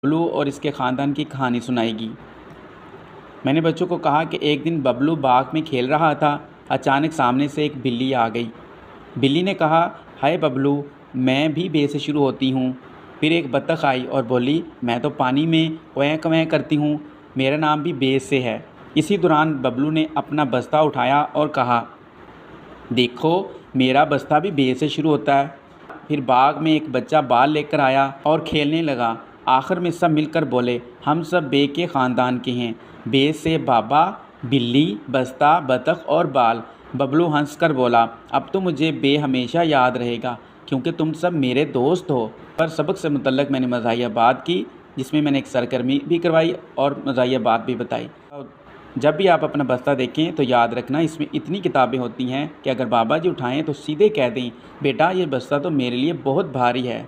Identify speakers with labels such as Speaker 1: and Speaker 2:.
Speaker 1: ببلو اور اس کے خاندان کی کہانی سنائے گی۔ میں نے بچوں کو کہا کہ ایک دن ببلو باغ میں کھیل رہا تھا، اچانک سامنے سے ایک بلی آ گئی۔ بلی نے کہا، ہائے ببلو، میں بھی بے سے شروع ہوتی ہوں۔ پھر ایک بطخ آئی اور بولی، میں تو پانی میں کویک کویک کرتی ہوں، میرا نام بھی بے سے ہے۔ اسی دوران ببلو نے اپنا بستہ اٹھایا اور کہا، دیکھو میرا بستہ بھی بے سے شروع ہوتا ہے۔ پھر باغ میں ایک بچہ بال لے کر آیا اور کھیلنے لگا۔ آخر میں سب مل کر بولے، ہم سب بے کے خاندان کے ہیں، بے سے بابا، بلی، بستہ، بطخ اور بال۔ ببلو ہنس کر بولا، اب تو مجھے بے ہمیشہ یاد رہے گا کیونکہ تم سب میرے دوست ہو۔ پر سبق سے متعلق میں نے مزاحیہ بات کی، جس میں نے ایک سرگرمی بھی کروائی اور مزاحیہ بات بھی بتائی۔ جب بھی آپ اپنا بستہ دیکھیں تو یاد رکھنا اس میں اتنی کتابیں ہوتی ہیں کہ اگر بابا جی اٹھائیں تو سیدھے کہہ دیں، بیٹا یہ بستہ تو میرے لیے بہت بھاری ہے۔